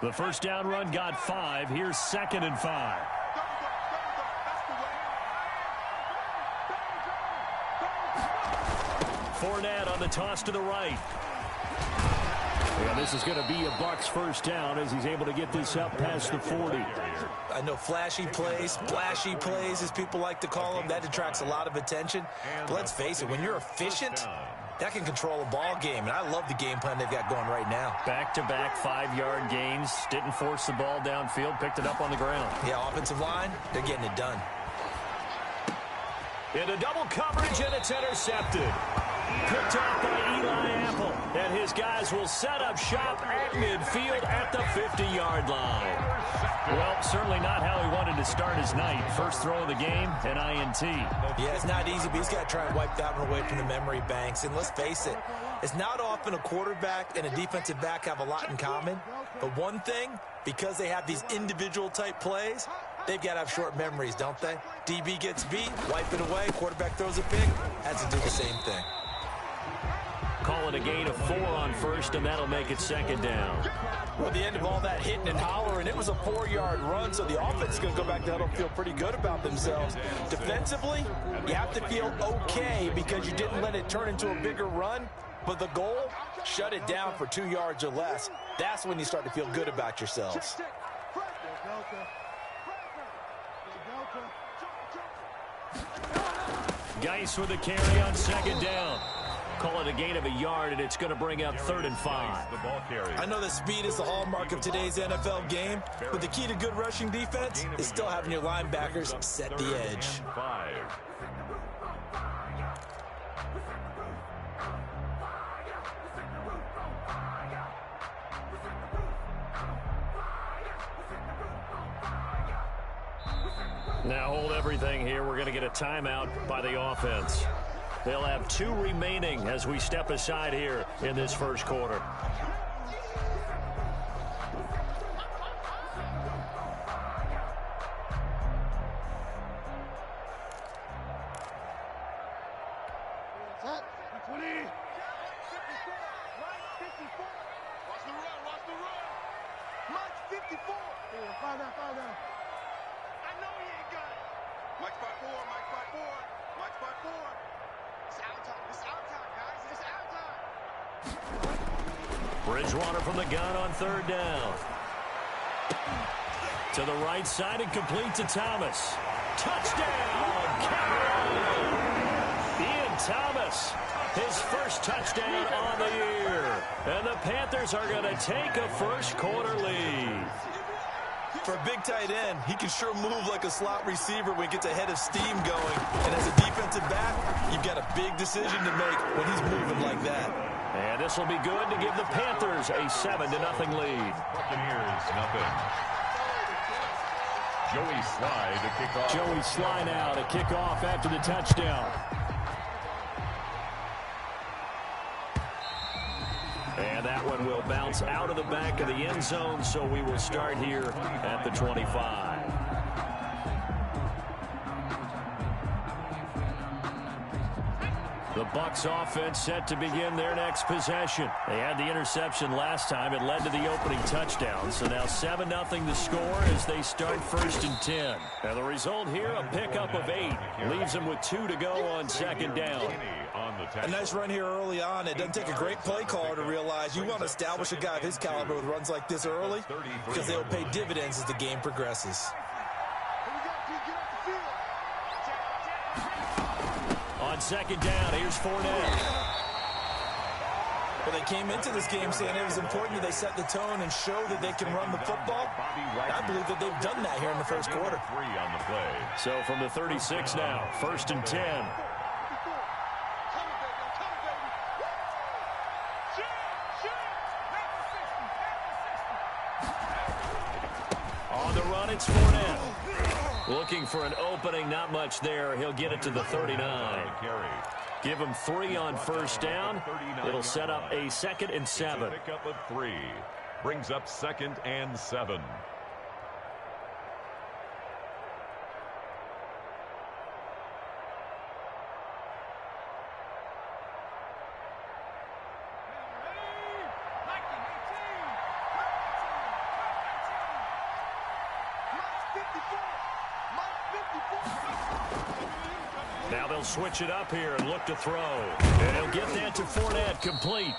The first down run got 5. Here's 2nd and 5. Fournette on the toss to the right. And this is going to be a Bucs first down as he's able to get this up past the 40. I know flashy plays, splashy plays, as people like to call them, that attracts a lot of attention. But let's face it, when you're efficient, that can control a ball game. And I love the game plan they've got going right now. Back-to-back 5-yard gains. Didn't force the ball downfield. Picked it up on the ground. Yeah, offensive line, they're getting it done. Into double coverage, and it's intercepted. Picked off by Eli Apple. And his guys will set up shop at midfield at the 50-yard line. Well, certainly not how he wanted to start his night. First throw of the game, an INT. Yeah, it's not easy, but he's got to try and wipe that one away from the memory banks. And let's face it, it's not often a quarterback and a defensive back have a lot in common. But one thing, because they have these individual type plays, they've got to have short memories, don't they? DB gets beat, wipe it away, quarterback throws a pick, has to do the same thing. Call it a gain of 4 on first, and that'll make it 2nd down. Well, the end of all that hitting and hollering, it was a 4-yard run, so the offense is going to go back to huddle and feel pretty good about themselves. Defensively, you have to feel okay because you didn't let it turn into a bigger run, but the goal, shut it down for 2 yards or less. That's when you start to feel good about yourselves. Geis with a carry on 2nd down. Call it a gain of a yard, and it's going to bring up 3rd and 5. I know that speed is the hallmark of today's NFL game, but the key to good rushing defense is still having your linebackers set the edge. Now hold everything here. We're going to get a timeout by the offense. They'll have 2 remaining as we step aside here in this first quarter. Bridgewater from the gun on 3rd down. To the right side and complete to Thomas. Touchdown! Ian Thomas, his first touchdown on the year. And the Panthers are going to take a first quarter lead. For a big tight end, he can sure move like a slot receiver when he gets a head of steam going. And as a defensive back, you've got a big decision to make when he's moving like that. And this will be good to give the Panthers a 7-0 lead. Buccaneers, nothing. Joey Sly to kick off. Joey Sly now to kick off after the touchdown. And that one will bounce out of the back of the end zone, so we will start here at the 25. The Bucs offense set to begin their next possession. They had the interception last time. It led to the opening touchdown. So now 7-0 the score as they start 1st and 10. And the result here, a pickup of 8. Leaves them with 2 to go on 2nd down. A nice run here early on. It doesn't take a great play caller to realize you want to establish a guy of his caliber with runs like this early because they will pay dividends as the game progresses. On 2nd down, here's Fournette. Well, they came into this game saying it was important that they set the tone and show that they can run the football. I believe that they've done that here in the first quarter. So from the 36 now, 1st and 10. On the run, it's Fournette. Looking for an opening, not much there. He'll get it to the 39. Give him 3 on 1st down. It'll set up a 2nd and 7. Pickup of 3. Brings up 2nd and 7. Now they'll switch it up here and look to throw. And he'll get that to Fournette, complete.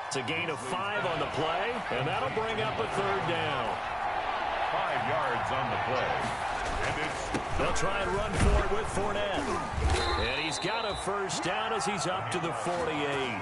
It's a gain of 5 on the play, and that'll bring up a third down. 5 yards on the play. And they'll try and run for it with Fournette. And he's got a first down as he's up to the 48.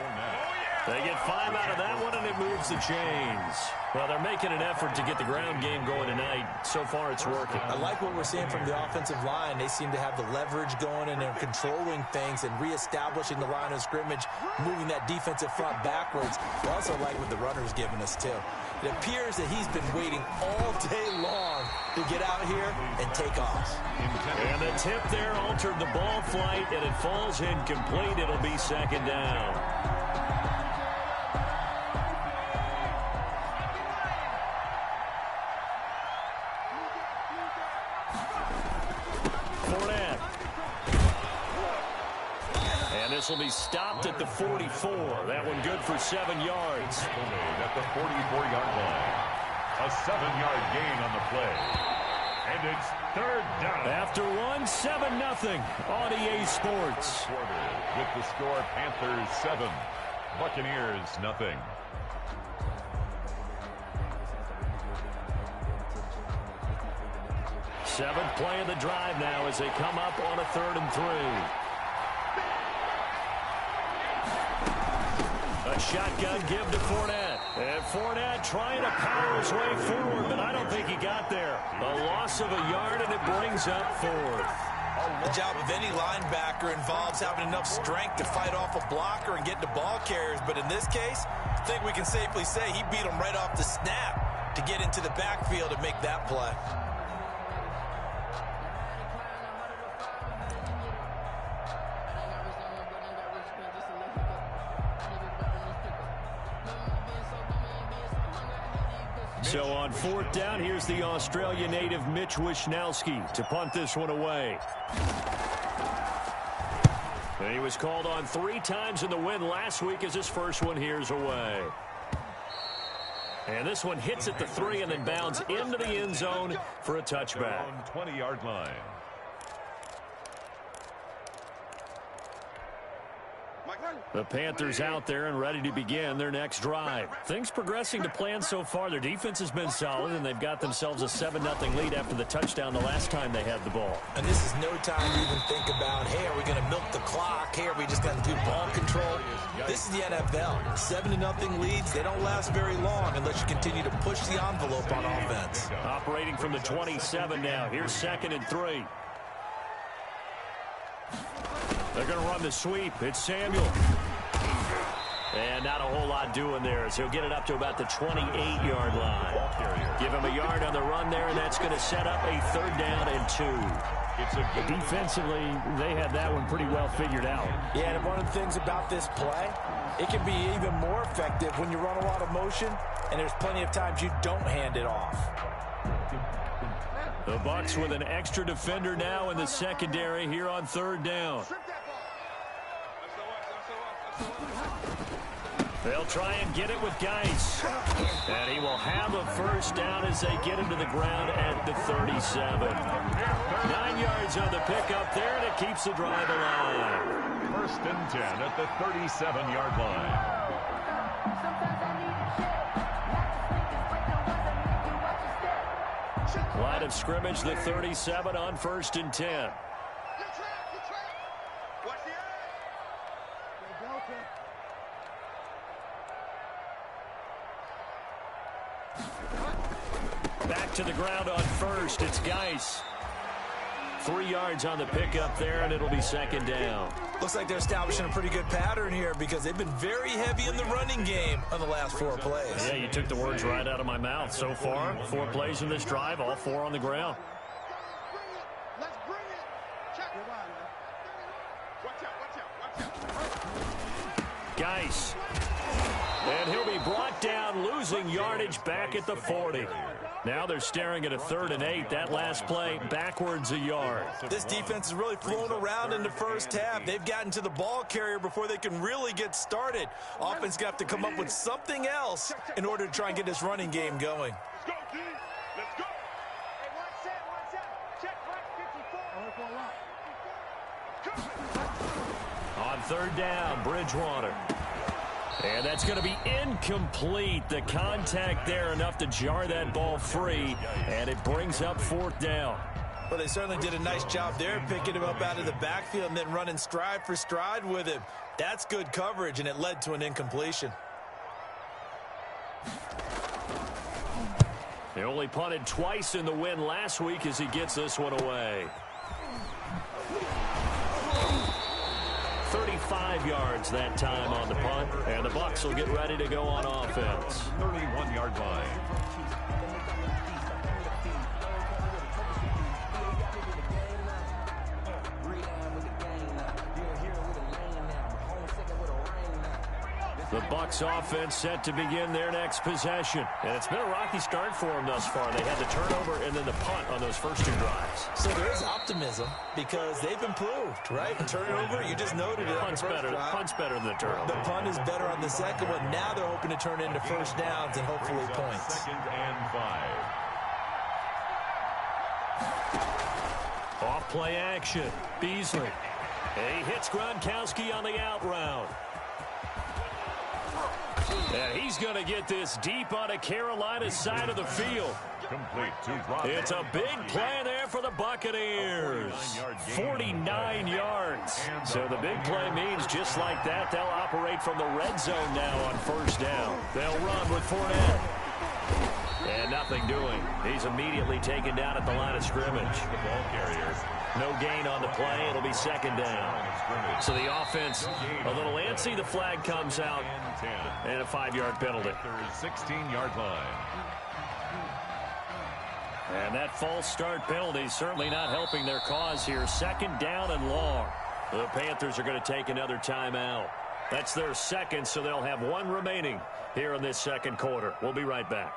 They get 5 out of that one, and it moves the chains. Well, they're making an effort to get the ground game going tonight. So far, it's working. I like what we're seeing from the offensive line. They seem to have the leverage going, and they're controlling things and reestablishing the line of scrimmage, moving that defensive front backwards. I also like what the runner's giving us, too. It appears that he's been waiting all day long to get out here and take off. And the tip there altered the ball flight, and it falls incomplete. It'll be second down. This will be stopped at the 44. That one good for 7 yards. At the 44-yard line. A 7-yard gain on the play. And it's third down. After one, 7-0 on EA Sports. With the score, Panthers 7, Buccaneers 0. Seventh play of the drive now as they come up on a 3rd and 3. A shotgun give to Fournette. And Fournette trying to power his way forward, but I don't think he got there. A loss of a yard, and it brings up 4th. The job of any linebacker involves having enough strength to fight off a blocker and get to ball carriers. But in this case, I think we can safely say he beat him right off the snap to get into the backfield and make that play. So on 4th down, here's the Australia native Mitch Wishnowsky to punt this one away. And he was called on 3 times in the win last week as his first one here's away. And this one hits at the 3 and then bounds into the end zone for a touchback. 20-yard line. The Panthers out there and ready to begin their next drive. Things progressing to plan so far. Their defense has been solid, and they've got themselves a 7-0 lead after the touchdown the last time they had the ball. And this is no time to even think about, hey, are we going to milk the clock? Hey, are we just going to do ball control? This is the NFL. 7-0 leads, they don't last very long unless you continue to push the envelope on offense. Operating from the 27 now. Here's 2nd and 3. They're going to run the sweep. It's Samuel. And not a whole lot doing there as he'll get it up to about the 28-yard line. Give him a yard on the run there, and that's going to set up a 3rd down and 2. Defensively, they had that one pretty well figured out. Yeah, and one of the things about this play, it can be even more effective when you run a lot of motion, and there's plenty of times you don't hand it off. The Bucs with an extra defender now in the secondary here on 3rd down. They'll try and get it with Geis. And he will have a first down as they get into the ground at the 37. 9 yards on the pickup there, and it keeps the drive alive. 1st and 10 at the 37-yard line. Line of scrimmage, the 37 on 1st and 10. Back to the ground on 1st. It's Geis. 3 yards on the pickup there, and it'll be 2nd down. Looks like they're establishing a pretty good pattern here because they've been very heavy in the running game on the last 4 plays. Yeah, you took the words right out of my mouth. So far, 4 plays in this drive, all 4 on the ground. Let's bring it. Check. Watch out. Geis. And he'll be brought down, losing yardage back at the 40. Now they're staring at a 3rd and 8. That last play, backwards a yard. This defense is really flown around in the first half. They've gotten to the ball carrier before they can really get started. Offense got to come up with something else in order to try and get this running game going. Let's go, D. Let's go. Hey, watch that. On third down, Bridgewater. And that's going to be incomplete. The contact there enough to jar that ball free, and it brings up fourth down. Well, they certainly did a nice job there, picking him up out of the backfield and then running stride for stride with him. That's good coverage, and it led to an incompletion. He only punted twice in the win last week as he gets this one away. 35 yards that time on the punt, and the Bucs will get ready to go on offense. 31-yard line. The Bucs offense set to begin their next possession. And it's been a rocky start for them thus far. They had the turnover and then the punt on those first two drives. So there is optimism because they've improved, right? Turnover, you just noted it. Punt's better than the turnover. The punt is better on the second one. Now they're hoping to turn it into first downs and hopefully points. Second and 5. Off play action. Beasley. And he hits Gronkowski on the out route. And he's going to get this deep on a Carolina's side of the field. Complete to Brock. It's a big play there for the Buccaneers. 49 yards. So the big play means just like that, they'll operate from the red zone now on first down. They'll run with Fournette. And nothing doing. He's immediately taken down at the line of scrimmage. The ball carrier. No gain on the play. It'll be second down. So the offense a little antsy. The flag comes out. And a 5-yard penalty. 16-yard line. And that false start penalty certainly not helping their cause here. Second down and long. The Panthers are going to take another timeout. That's their second, so they'll have one remaining here in this second quarter. We'll be right back.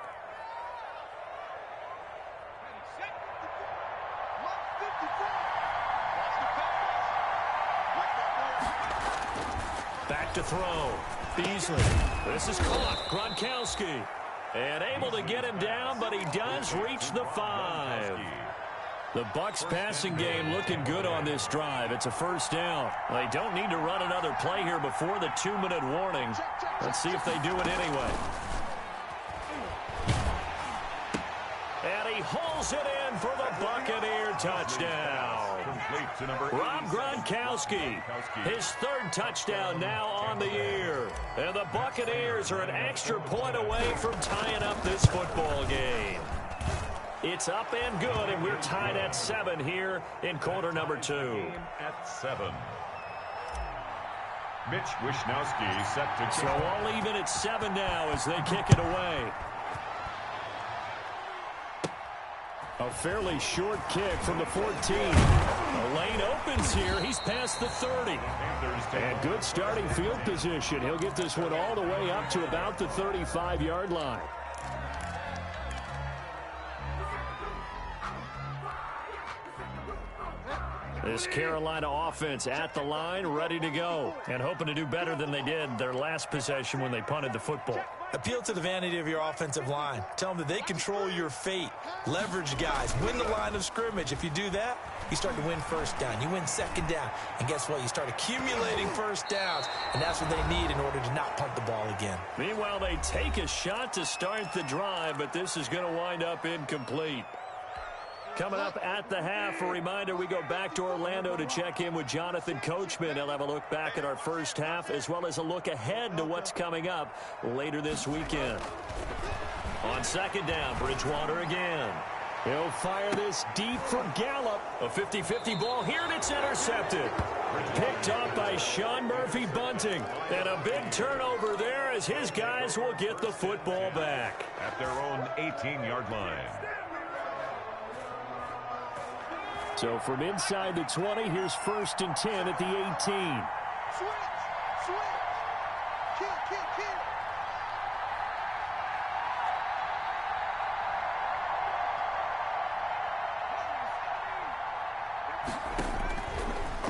Back to throw. Beasley. This is caught. Gronkowski. And able to get him down, but he does reach the 5. The Bucs passing game looking good on this drive. It's a first down. They don't need to run another play here before the 2-minute warning. Let's see if they do it anyway. And he hauls it in for the Buccaneer touchdown. Complete to number Rob Gronkowski, his third touchdown now on the year. And the Buccaneers are an extra point away from tying up this football game. It's up and good, and we're tied at 7 here in quarter number 2. At 7. Mitch Wishnowsky set to So all even at 7 now as they kick it away. A fairly short kick from the 14. The lane opens here. He's past the 30. And good starting field position. He'll get this one all the way up to about the 35-yard line. This Carolina offense at the line, ready to go, and hoping to do better than they did their last possession when they punted the football. Appeal to the vanity of your offensive line. Tell them that they control your fate. Leverage guys. Win the line of scrimmage. If you do that, you start to win first down. You win second down. And guess what? You start accumulating first downs. And that's what they need in order to not punt the ball again. Meanwhile, they take a shot to start the drive, but this is going to wind up incomplete. Coming up at the half, a reminder, we go back to Orlando to check in with Jonathan Coachman. He'll have a look back at our first half as well as a look ahead to what's coming up later this weekend. On second down, Bridgewater again. He'll fire this deep for Gallup. A 50-50 ball here, and it's intercepted. Picked off by Sean Murphy Bunting. And a big turnover there as his guys will get the football back. At their own 18-yard line. So from inside the 20, here's first and 10 at the 18. Switch. Kill.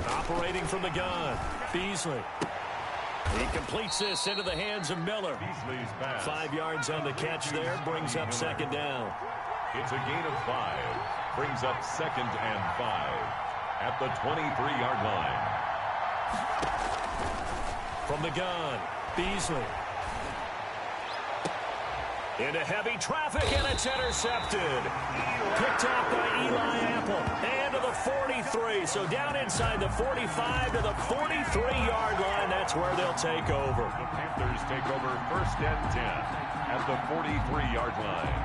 Operating from the gun, Beasley. He completes this into the hands of Miller. Beasley's pass. 5 yards on the catch there, brings up second down. It's a gain of 5. Brings up second and 5. at the 23-yard line. From the gun, Beasley. Into heavy traffic, and it's intercepted. Picked off by Eli Apple. And to the 43. So down inside the 45 to the 43-yard line. That's where they'll take over. The Panthers take over 1st and 10 at the 43-yard line.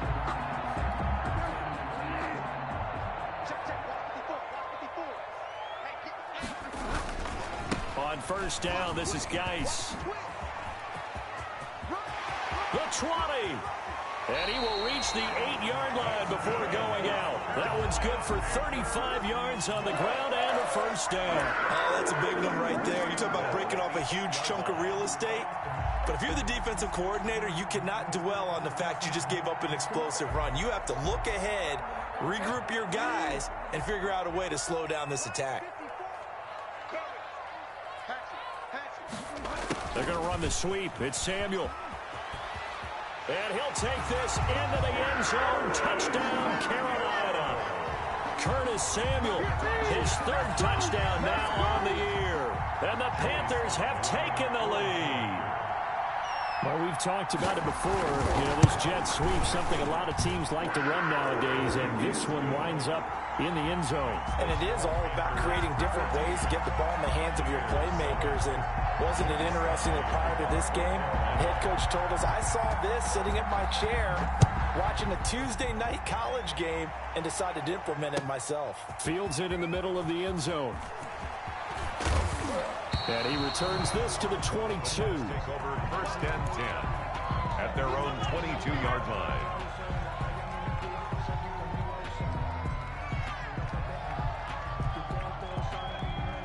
On 1st down, this is Geis. The 20. And he will reach the 8-yard line before going out. That one's good for 35 yards on the ground and a 1st down. Oh, that's a big one right there. You talk about breaking off a huge chunk of real estate. But if you're the defensive coordinator, you cannot dwell on the fact you just gave up an explosive run. You have to look ahead, regroup your guys, and figure out a way to slow down this attack. They're going to run the sweep. It's Samuel. And he'll take this into the end zone. Touchdown, Carolina. Curtis Samuel, his 3rd touchdown now on the year. And the Panthers have taken the lead. Well, we've talked about it before. You know, this jet sweep, something a lot of teams like to run nowadays, and this one winds up in the end zone. And it is all about creating different ways to get the ball in the hands of your playmakers. And wasn't it interesting that prior to this game, the head coach told us, I saw this sitting in my chair watching a Tuesday night college game and decided to implement it myself. Fields it in the middle of the end zone. And he returns this to the 22. Take over 1st and 10 at their own 22-yard line.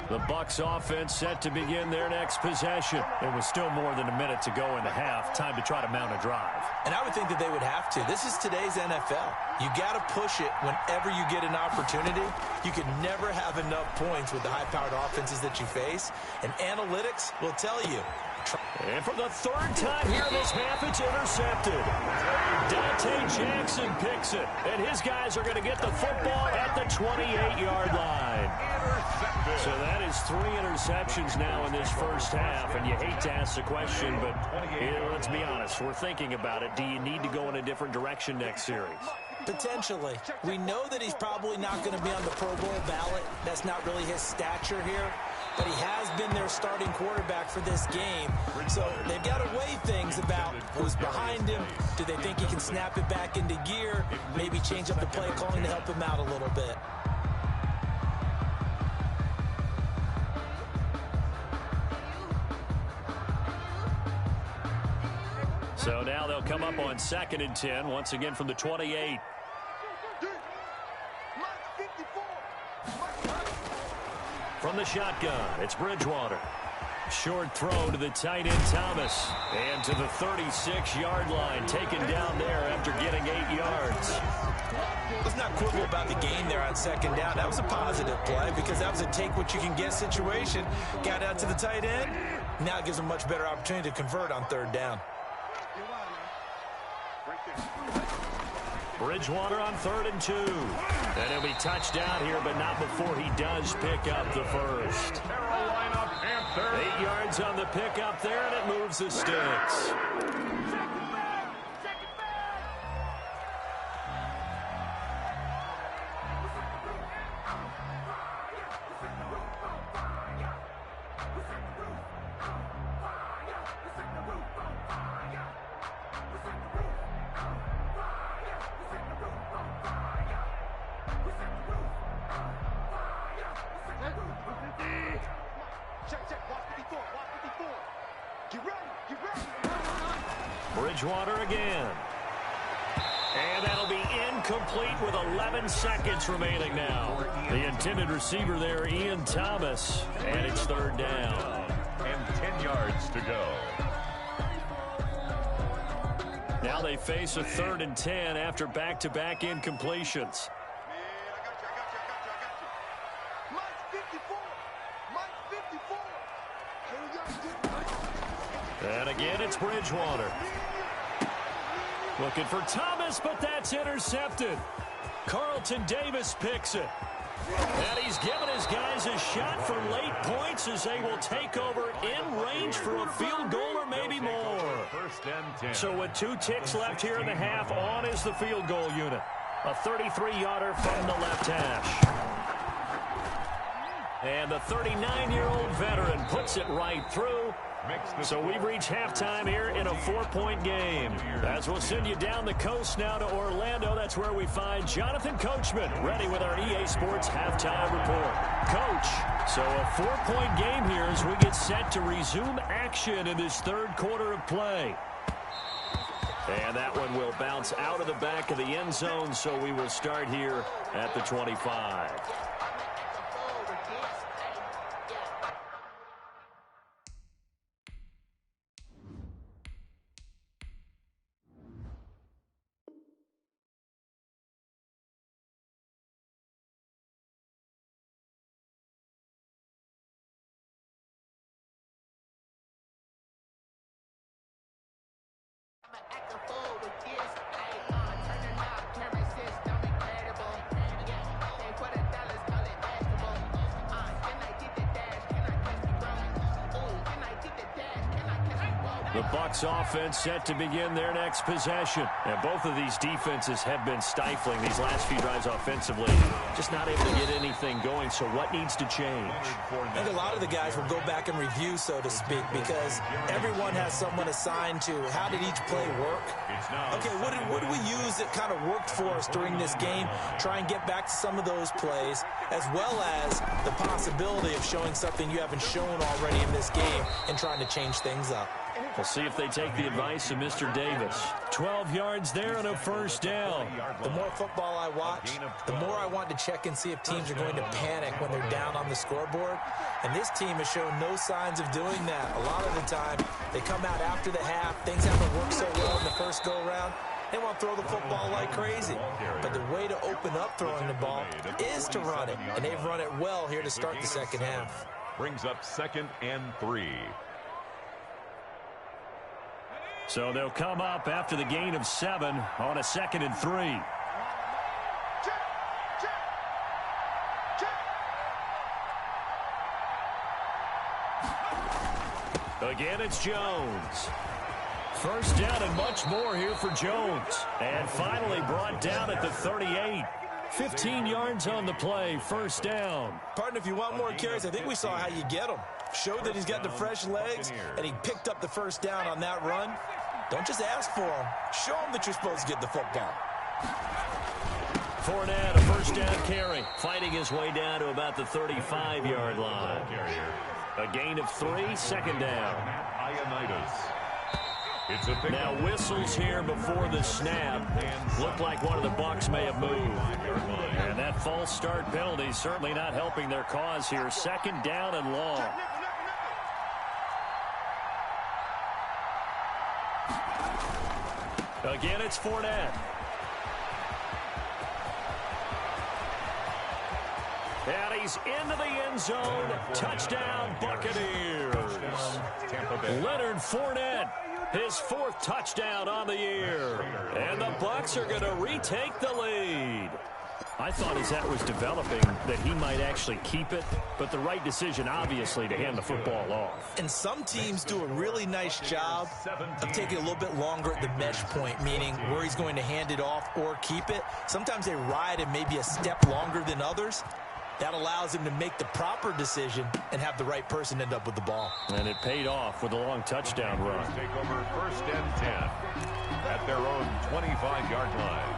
The Bucs offense set to begin their next possession. It was still more than a minute to go in the half. Time to try to mount a drive. And I would think that they would have to. This is today's NFL. You got to push it whenever you get an opportunity. You can never have enough points with the high-powered offenses that you face. And analytics will tell you. And for the 3rd time here this half, it's intercepted. Dante Jackson picks it. And his guys are going to get the football at the 28-yard line. So that is 3 interceptions now in this 1st half. And you hate to ask the question, but let's be honest. We're thinking about it. Do you need to go in a different direction next series? Potentially. We know that he's probably not going to be on the Pro Bowl ballot. That's not really his stature here. But he has been their starting quarterback for this game. So they've got to weigh things about who's behind him. Do they think he can snap it back into gear? Maybe change up the play calling to help him out a little bit. So now they'll come up on 2nd and 10, once again from the 28. From the shotgun, it's Bridgewater. Short throw to the tight end Thomas. And to the 36-yard line, taken down there after getting 8 yards. Let's not quibble about the gain there on 2nd down. That was a positive play because that was a take-what-you-can-get situation. Got out to the tight end. Now it gives them a much better opportunity to convert on 3rd down. Bridgewater on 3rd and 2. And he'll be touched down here, but not before he does pick up the 1st. Carolina Panthers. 8 yards on the pickup there, and it moves the sticks. Bridgewater again. And that'll be incomplete with 11 seconds remaining now. The intended receiver there, Ian Thomas. And it's 3rd down. And 10 yards to go. Now they face a 3rd and 10 after back-to-back incompletions. And again, it's Bridgewater. Looking for Thomas, but that's intercepted. Carlton Davis picks it. And he's given his guys a shot for late points as they will take over in range for a field goal or maybe more. First and 10. So with 2 ticks left here in the half, on is the field goal unit. A 33-yarder from the left hash. And the 39-year-old veteran puts it right through. So we've reached halftime here in a 4-point game. As we'll send you down the coast now to Orlando, that's where we find Jonathan Coachman ready with our EA Sports halftime report. Coach, so a 4-point game here as we get set to resume action in this third quarter of play. And that one will bounce out of the back of the end zone, so we will start here at the 25. The Bucs offense set to begin their next possession. And both of these defenses have been stifling these last few drives offensively. Just not able to get anything going. So what needs to change? I think a lot of the guys will go back and review, so to speak, because everyone has someone assigned to how did each play work. Okay, what did we use that kind of worked for us during this game? Try and get back to some of those plays, as well as the possibility of showing something you haven't shown already in this game and trying to change things up. We'll see if they take the advice of Mr. Davis. 12 yards there and a first down. The more football I watch, the more I want to check and see if teams are going to panic when they're down on the scoreboard. And this team has shown no signs of doing that. A lot of the time, they come out after the half. Things haven't worked so well in the first go-around. They want to throw the football like crazy. But the way to open up throwing the ball is to run it. And they've run it well here to start the second half. Brings up 2nd and 3. So they'll come up after the gain of 7 on a 2nd and 3. Again, it's Jones. First down and much more here for Jones. And finally brought down at the 38. 15 yards on the play, first down. Partner, if you want more carries, I think we saw how you get them. Showed that he's got the fresh legs, and he picked up the first down on that run. Don't just ask for him. Show him that you're supposed to get the football. Fournette, a first down carry, fighting his way down to about the 35-yard line. A gain of 3, second down. Now whistles here before the snap. Looked like one of the Bucs may have moved. And that false start penalty certainly not helping their cause here. Second down and long. Again, it's Fournette. And he's into the end zone. Touchdown, Buccaneers. Leonard Fournette, his 4th touchdown on the year. And the Bucs are going to retake the lead. I thought as that was developing that he might actually keep it, but the right decision, obviously, to hand the football off. And some teams do a really nice job of taking a little bit longer at the mesh point, meaning where he's going to hand it off or keep it. Sometimes they ride it maybe a step longer than others. That allows him to make the proper decision and have the right person end up with the ball. And it paid off with a long touchdown run. Take over 1st and 10 at their own 25-yard line.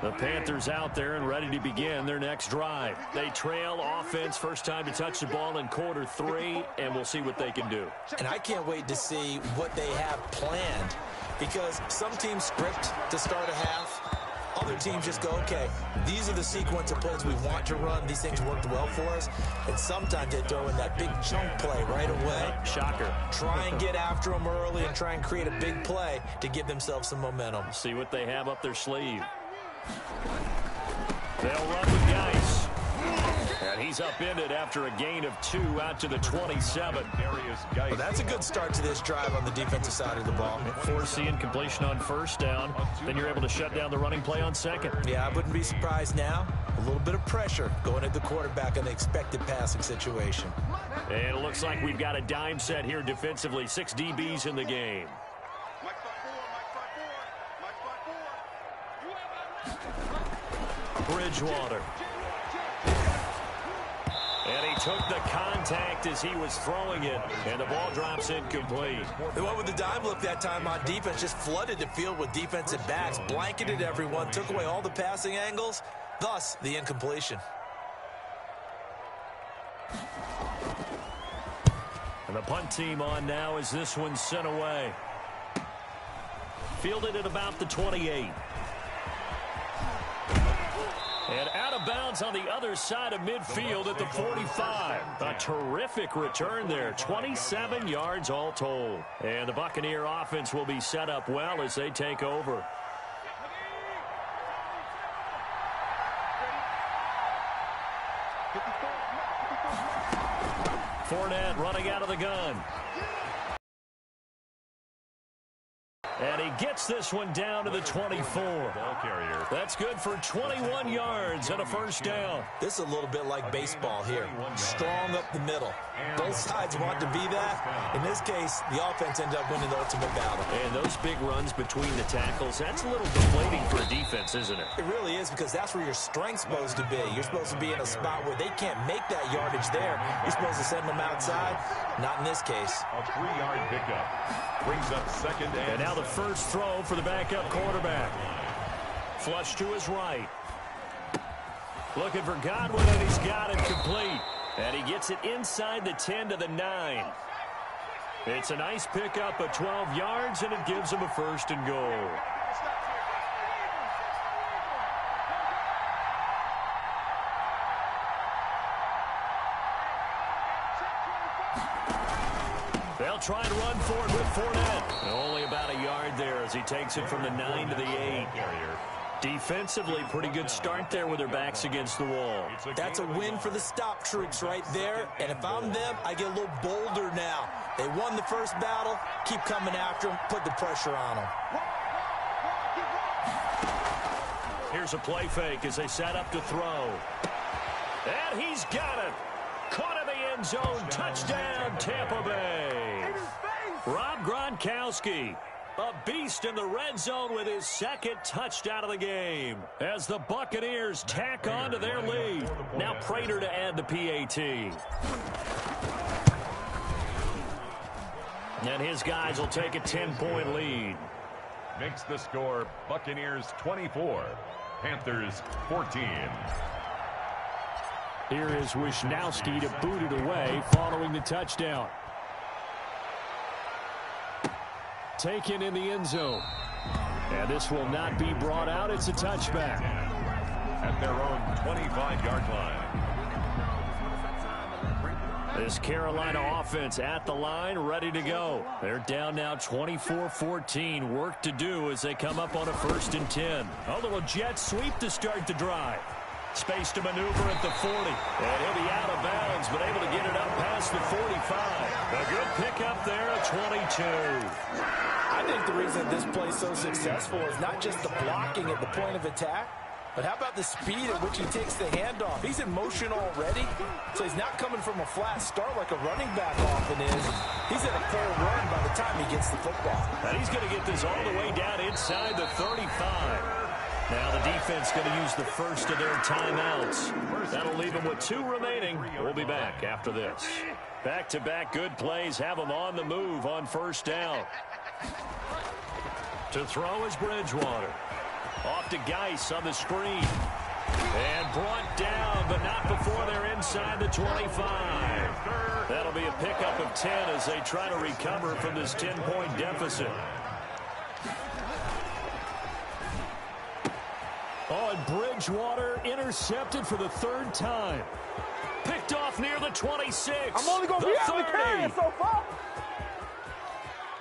The Panthers out there and ready to begin their next drive. They trail offense, first time to touch the ball in quarter 3, and we'll see what they can do. And I can't wait to see what they have planned, because some teams script to start a half. Other teams just go, okay, these are the sequence of plays we want to run. These things worked well for us. And sometimes they throw in that big chunk play right away. Shocker. Try and get after them early and try and create a big play to give themselves some momentum. See what they have up their sleeve. They'll run with Geis. And he's upended after a gain of 2 out to the 27. Well, that's a good start to this drive on the defensive side of the ball. Force the incompletion on first down. Then you're able to shut down the running play on second. Yeah, I wouldn't be surprised now. A little bit of pressure going at the quarterback in the expected passing situation. And it looks like we've got a dime set here defensively. 6 DBs in the game. Bridgewater. And he took the contact as he was throwing it, and the ball drops incomplete. They went with the dime look that time on defense, just flooded the field with defensive backs, blanketed everyone, took away all the passing angles, thus the incompletion. And the punt team on now as this one's sent away. Fielded at about the 28. And out of bounds on the other side of midfield at the 45. A terrific return there. 27 yards all told. And the Buccaneer offense will be set up well as they take over. Fournette running out of the gun. And he gets this one down to the 24. Ball carrier. That's good for 21 yards and a first down. This is a little bit like baseball here. Strong up the middle. Both sides want to be that. In this case, the offense ended up winning the ultimate battle. And those big runs between the tackles, that's a little deflating for a defense, isn't it? It really is, because that's where your strength's supposed to be. You're supposed to be in a spot where they can't make that yardage there. You're supposed to send them outside. Not in this case. A 3-yard pickup. Brings up second And now the first throw for the backup quarterback. Flush to his right. Looking for Godwin, and he's got it complete. And he gets it inside the 10 to the 9. It's a nice pickup of 12 yards, and it gives him a first and goal. They'll try and run for it with Fournette. Only about a yard there as he takes it from the 9 to the 8. Defensively, pretty good start there with their backs against the wall. That's a win for the stop troops right there. And if I'm them, I get a little bolder now. They won the first battle. Keep coming after them. Put the pressure on them. Here's a play fake as they set up to throw. And he's got it. Caught in the end zone. Touchdown, Tampa Bay. Rob Gronkowski, a beast in the red zone with his second touchdown of the game as the Buccaneers tack on to their lead. Now Prater to add the PAT. And his guys will take a 10-point lead. Makes the score Buccaneers 24, Panthers 14. Here is Wisnowski to boot it away following the touchdown. Taken in the end zone. And this will not be brought out. It's a touchback. At their own 25-yard line. This Carolina offense at the line, ready to go. They're down now 24-14. Work to do as they come up on a 1st and 10. A little jet sweep to start the drive. Space to maneuver at the 40. And he'll be out of bounds, but able to get it up past the 45. A good pickup there at 22. I think the reason this play is so successful is not just the blocking at the point of attack, but how about the speed at which he takes the handoff? He's in motion already, so he's not coming from a flat start like a running back often is. He's in a full run by the time he gets the football. And he's going to get this all the way down inside the 35. Now the defense going to use the first of their timeouts. That'll leave them with 2 remaining. We'll be back after this. Back-to-back good plays have them on the move on 1st down. To throw is Bridgewater. Off to Geis on the screen. And brought down, but not before they're inside the 25. That'll be a pickup of 10 as they try to recover from this 10-point deficit. Oh, and Bridgewater intercepted for the 3rd time. Picked off near the 26. I'm only going to be able to carry it so far.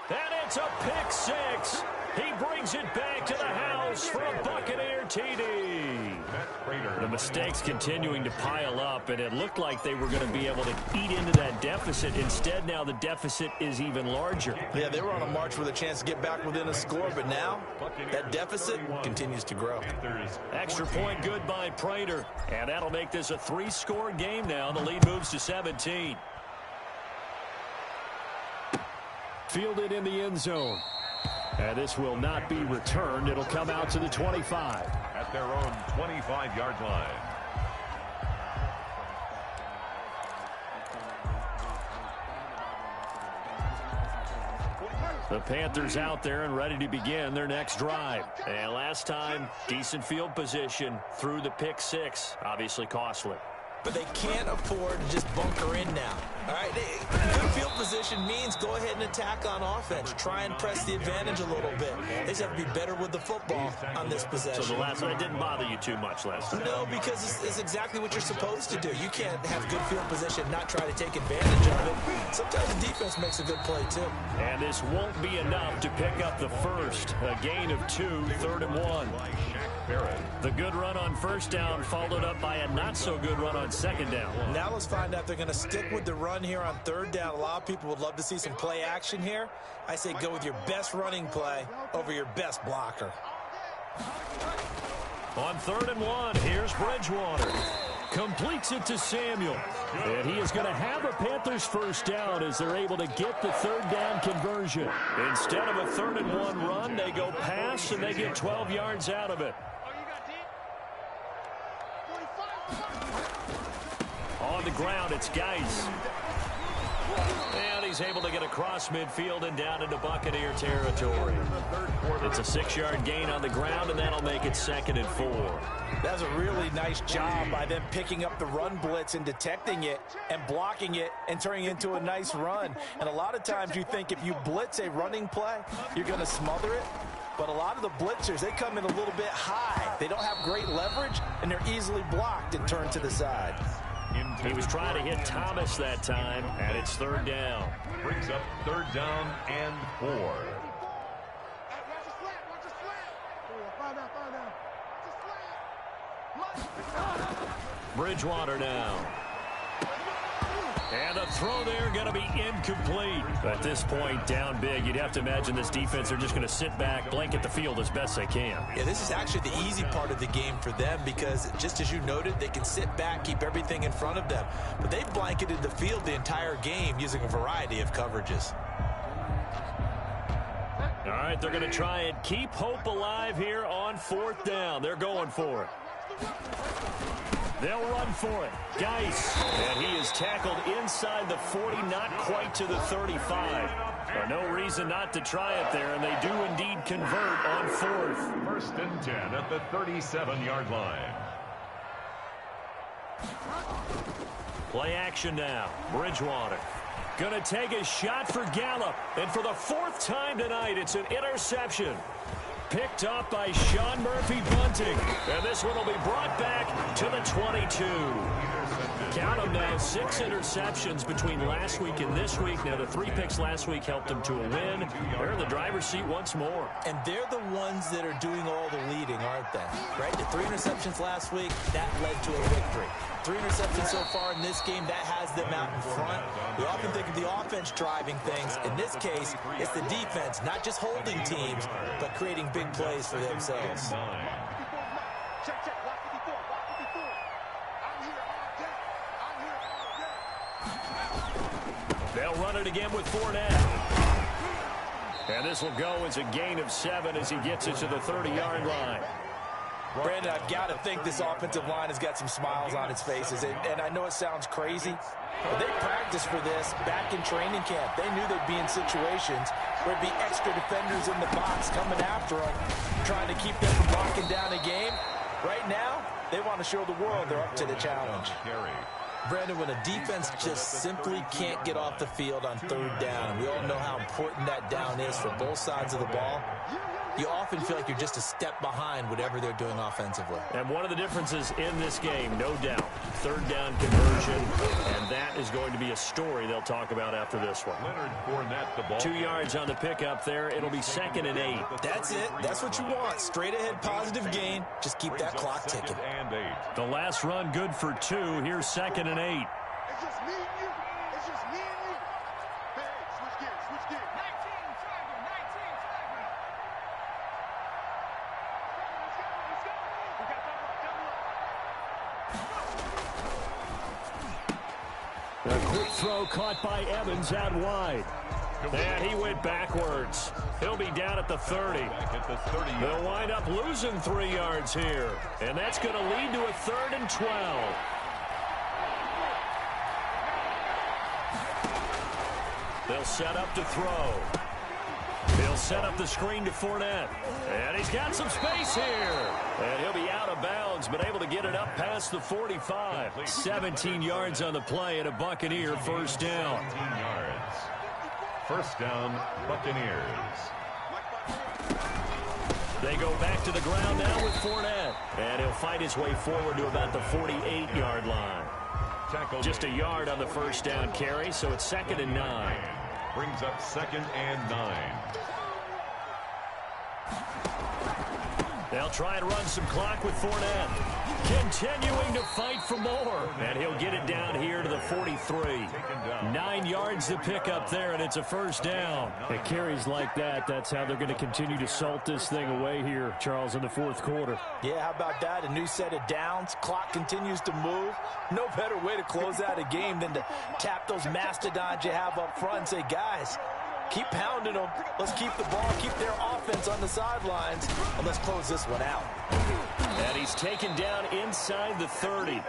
And it's a pick 6. He brings it back to the house for a Buccaneer TD. The mistakes continuing to pile up, and it looked like they were going to be able to eat into that deficit. Instead, now the deficit is even larger. Yeah, they were on a march with a chance to get back within a score, but now that deficit continues to grow. Extra point good by Prater, and that'll make this a 3-score game now. The lead moves to 17. Fielded in the end zone. And this will not be returned. It'll come out to the 25. At their own 25-yard line. The Panthers out there and ready to begin their next drive. And last time, decent field position through the pick 6. Obviously costly. But they can't afford to just bunker in now. All right, good field position means go ahead and attack on offense. Try and press the advantage a little bit. They just have to be better with the football on this possession. So the last one didn't bother you too much last time? No, because it's exactly what you're supposed to do. You can't have good field position, not try to take advantage of it. Sometimes the defense makes a good play, too. And this won't be enough to pick up the first. A gain of 2, 3rd and 1. The good run on first down followed up by a not-so-good run on second down. Now let's find out if they're going to stick with the run here on 3rd down. A lot of people would love to see some play action here. I say go with your best running play over your best blocker. On 3rd and 1, here's Bridgewater. Completes it to Samuel. And he is going to have a Panthers first down as they're able to get the 3rd down conversion. Instead of a 3rd and 1 run, they go pass and they get 12 yards out of it. On the ground, it's Geis. And he's able to get across midfield and down into Buccaneer territory. It's a 6-yard gain on the ground, and that'll make it 2nd and 4. That's a really nice job by them picking up the run blitz and detecting it and blocking it and turning it into a nice run. And a lot of times you think if you blitz a running play, you're going to smother it. But a lot of the blitzers, they come in a little bit high. They don't have great leverage, and they're easily blocked and turned to the side. He was trying to hit Thomas that time, and it's 3rd down. Brings up 3rd down and 4. Bridgewater now. And the throw there going to be incomplete. At this point, down big, you'd have to imagine this defense are just going to sit back, blanket the field as best they can. Yeah, this is actually the easy part of the game for them because, just as you noted, they can sit back, keep everything in front of them. But they've blanketed the field the entire game using a variety of coverages. All right, they're going to try and keep hope alive here on 4th down. They're going for it. They'll run for it. Geis. And he is tackled inside the 40, not quite to the 35. No reason not to try it there, and they do indeed convert on 4th. 1st and 10 at the 37-yard line. Play action now. Bridgewater. Going to take a shot for Gallup. And for the 4th time tonight, it's an interception. Picked up by Sean Murphy-Bunting. And this one will be brought back to the 22. Count them now, 6 interceptions between last week and this week. Now, the 3 picks last week helped them to a win. They're in the driver's seat once more. And they're the ones that are doing all the leading, aren't they? Right? The 3 interceptions last week, that led to a victory. 3 interceptions so far in this game, that has them out in front. We often think of the offense driving things. In this case, it's the defense, not just holding teams, but creating big plays for themselves. They'll run it again with Fournette. And this will go as a gain of 7 as he gets it to the 30-yard line. Brandon, I've got to think this offensive line has got some smiles on its faces. And I know it sounds crazy, but they practiced for this back in training camp. They knew they'd be in situations where there'd be extra defenders in the box coming after them, trying to keep them from locking down a game. Right now, they want to show the world they're up to the challenge. Brandon, when a defense just simply can't get off the field on 3rd down, and we all know how important that down is for both sides of the ball, you often feel like you're just a step behind whatever they're doing offensively. And one of the differences in this game, no doubt, third down conversion, and that is going to be a story they'll talk about after this one. Leonard Fournette, the ball. 2 yards on the pickup there. It'll be 2nd and 8. That's it. That's what you want. Straight ahead positive gain. Just keep that clock ticking. And 8. The last run good for 2. Here's 2nd and 8. It's just me and you. It's just me and you. Hey, switch gears, switch gears. 19 tackle, 19 tackle. Let's go. We got double up. A quick throw caught by Evans out wide. And he went backwards. He'll be down at the 30. Back at the 30. They'll wind up losing 3 yards here. And that's going to lead to a 3rd and 12. They'll set up to throw. He'll set up the screen to Fournette. And he's got some space here. And he'll be out of bounds, but able to get it up past the 45. 17 yards on the play and a Buccaneer first down. 17 yards. First down, Buccaneers. They go back to the ground now with Fournette. And he'll fight his way forward to about the 48-yard line. Just a yard on the first down carry, so it's 2nd and 9. Brings up 2nd and 9. They'll try and run some clock with Fournette. Continuing to fight for more. And he'll get it down here to the 43. 9 yards to pick up there, and it's a first down. It carries like that. That's how they're going to continue to salt this thing away here, Charles, in the fourth quarter. Yeah, how about that? A new set of downs. Clock continues to move. No better way to close out a game than to tap those mastodons you have up front and say, guys, keep pounding them. Let's keep the ball, keep their offense on the sidelines, and let's close this one out. And he's taken down inside the 30.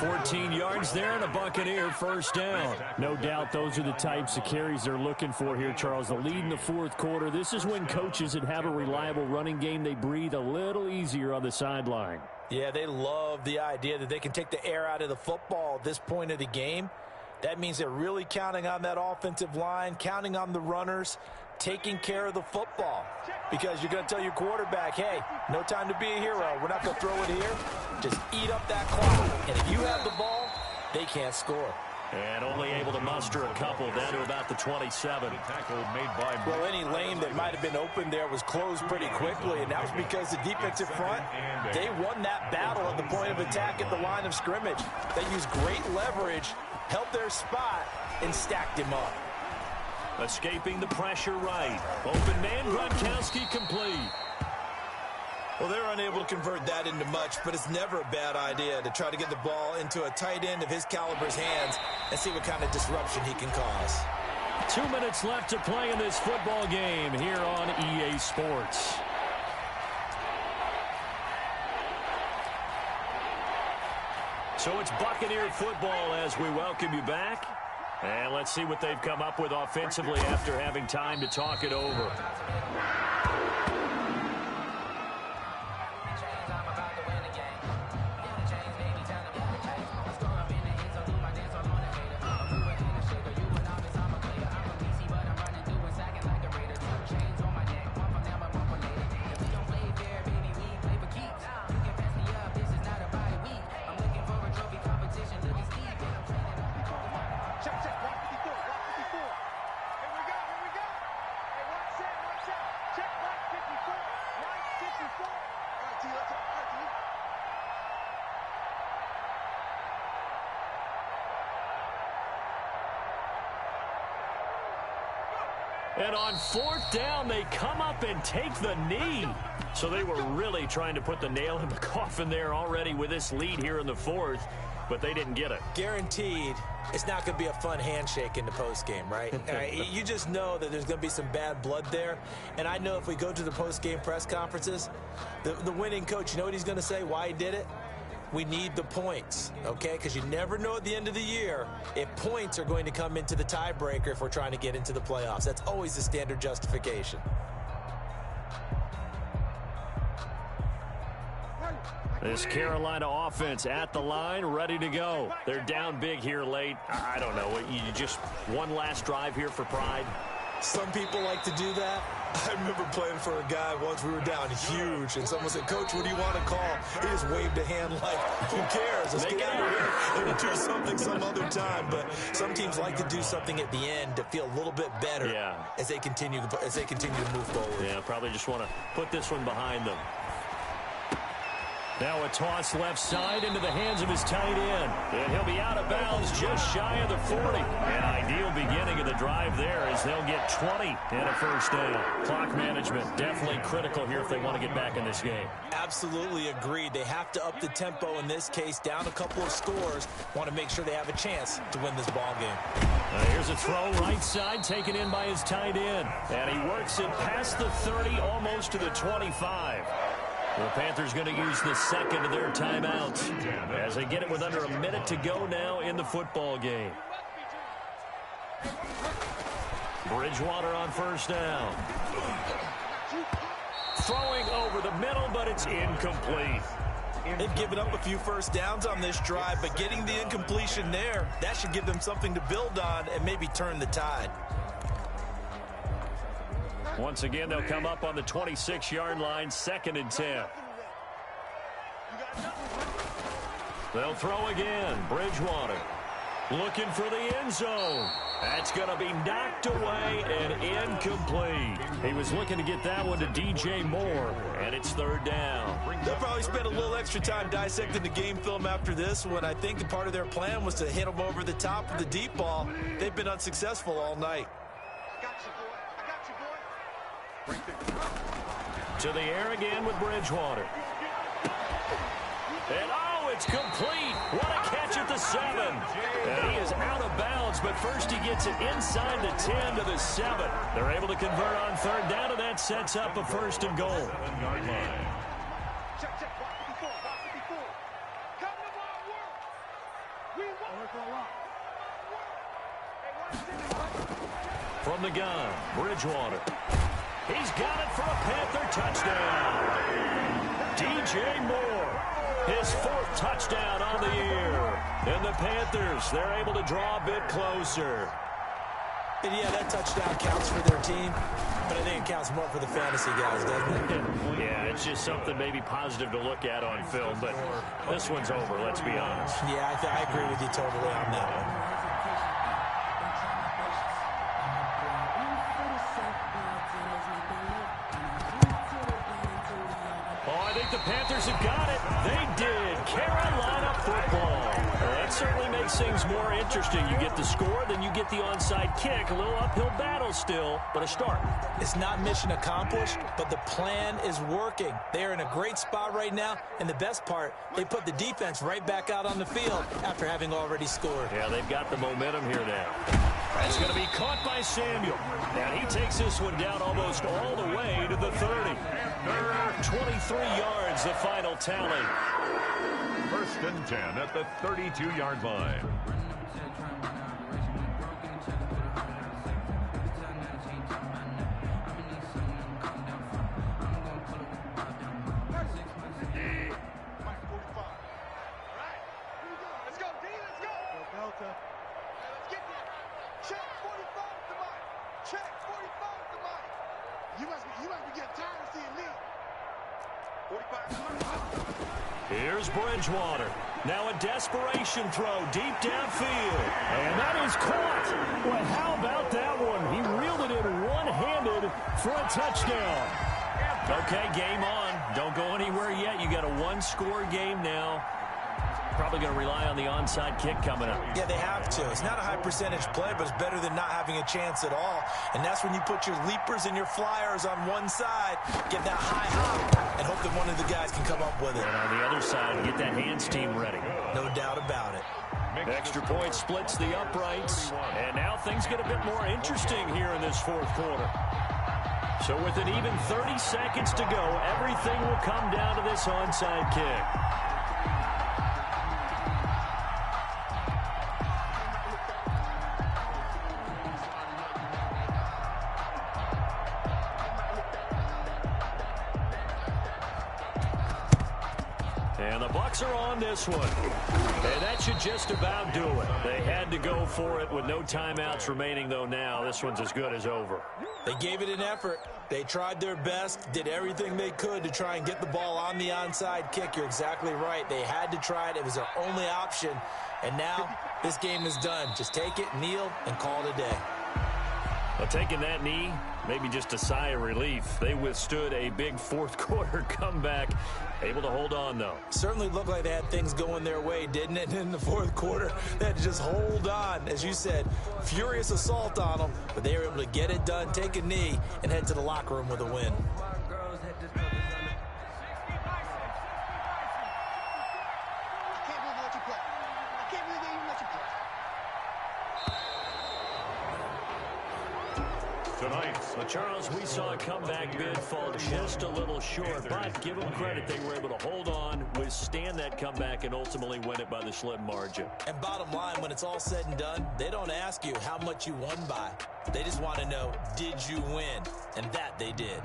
14 yards there and a Buccaneer first down. No doubt those are the types of carries they're looking for here, Charles. The lead in the fourth quarter. This is when coaches that have a reliable running game, they breathe a little easier on the sideline. Yeah, they love the idea that they can take the air out of the football at this point of the game. That means they're really counting on that offensive line, counting on the runners, taking care of the football. Because you're going to tell your quarterback, hey, no time to be a hero. We're not going to throw it here. Just eat up that clock. And if you have the ball, they can't score. And only able to muster a couple down to about the 27. Tackle made by. Well, any lane that might have been open there was closed pretty quickly, and that was because the defensive front, they won that battle at the point of attack at the line of scrimmage. They used great leverage, held their spot, and stacked him up. Escaping the pressure right. Open man, Gronkowski complete. Well, they're unable to convert that into much, but it's never a bad idea to try to get the ball into a tight end of his caliber's hands and see what kind of disruption he can cause. 2 minutes left to play in this football game here on EA Sports. So it's Buccaneer football as we welcome you back. And let's see what they've come up with offensively after having time to talk it over. And on fourth down, they come up and take the knee. So they were really trying to put the nail in the coffin there already with this lead here in the fourth, but they didn't get it. Guaranteed, it's not going to be a fun handshake in the postgame, right? You just know that there's going to be some bad blood there. And I know if we go to the postgame press conferences, the winning coach, you know what he's going to say, why he did it? We need the points, okay? Because you never know at the end of the year if points are going to come into the tiebreaker if we're trying to get into the playoffs. That's always the standard justification. This Carolina offense at the line, ready to go. They're down big here late. I don't know. You just one last drive here for pride? Some people like to do that. I remember playing for a guy once. We were down huge, and someone said, "Coach, what do you want to call?" He just waved a hand like, "Who cares? Let's get out of here and do something some other time." But some teams like to do something at the end to feel a little bit better as they continue to move forward. Yeah, probably just want to put this one behind them. Now a toss left side into the hands of his tight end. And he'll be out of bounds just shy of the 40. An ideal beginning of the drive there as they'll get 20 and a first down. Clock management definitely critical here if they want to get back in this game. Absolutely agreed. They have to up the tempo in this case, down a couple of scores. Want to make sure they have a chance to win this ball game. Here's a throw right side taken in by his tight end. And he works it past the 30, almost to the 25. The Panthers going to use the second of their timeouts as they get it with under a minute to go now in the football game. Bridgewater on first down. Throwing over the middle, but it's incomplete. They've given up a few first downs on this drive, but getting the incompletion there, that should give them something to build on and maybe turn the tide. Once again, they'll come up on the 26-yard line, 2nd and 10. They'll throw again. Bridgewater looking for the end zone. That's going to be knocked away and incomplete. He was looking to get that one to DJ Moore, and it's 3rd down. They'll probably spend a little extra time dissecting the game film after this one. I think the part of their plan was to hit them over the top with the deep ball. They've been unsuccessful all night. To the air again with Bridgewater. And oh, it's complete. What a catch at the 7. And he is out of bounds, but first he gets it inside the 10 to the 7. They're able to convert on 3rd down, and that sets up a 1st and goal. From the gun, Bridgewater. He's got it for a Panther touchdown. DJ Moore, his 4th touchdown on the year. And the Panthers, they're able to draw a bit closer. And yeah, that touchdown counts for their team, but I think it counts more for the fantasy guys, doesn't it? Yeah, it's just something maybe positive to look at on film, but this one's over, let's be honest. Yeah, I agree with you totally on that one. The Panthers have got it. They did. Carolina football. Well, that certainly makes things more interesting. You get the score, then you get the onside kick. A little uphill battle still, but a start. It's not mission accomplished, but the plan is working. They're in a great spot right now, and the best part, they put the defense right back out on the field after having already scored. Yeah, they've got the momentum here now. That's going to be caught by Samuel. And he takes this one down almost all the way to the 30. 23 yards, the final tally. 1st and 10 at the 32-yard line. Let's go, D, let's go. Delta. Let's get there. Check 45 to Mike. Check 45 to Mike. You must be getting tired of seeing me. 45. Here's Bridgewater. Now a desperation throw deep downfield. And that is caught. Well, how about that one? He reeled it in one-handed for a touchdown. Okay, game on. Don't go anywhere yet. You got a one-score game now. Probably going to rely on the onside kick coming up. Yeah, they have to. It's not a high percentage play, but it's better than not having a chance at all. And that's when you put your leapers and your flyers on one side, get that high hop, and hope that one of the guys can come up with it. And on the other side, get that hands team ready. No doubt about it. Extra point splits the uprights. And now things get a bit more interesting here in this 4th quarter. So with an even 30 seconds to go, everything will come down to this onside kick. And the Bucs are on this one. And that should just about do it. They had to go for it with no timeouts remaining, though now. This one's as good as over. They gave it an effort. They tried their best, did everything they could to try and get the ball on the onside kick. You're exactly right. They had to try it. It was their only option. And now this game is done. Just take it, kneel, and call it a day. Well, taking that knee, maybe just a sigh of relief. They withstood a big fourth-quarter comeback. Able to hold on, though. Certainly looked like they had things going their way, didn't it? In the fourth quarter, they had to just hold on. As you said, furious assault on them, but they were able to get it done, take a knee, and head to the locker room with a win. Well, Charles, we saw a comeback bid fall just a little short, but give them credit. They were able to hold on, withstand that comeback, and ultimately win it by the slim margin. And bottom line, when it's all said and done, they don't ask you how much you won by. They just want to know, did you win? And that they did.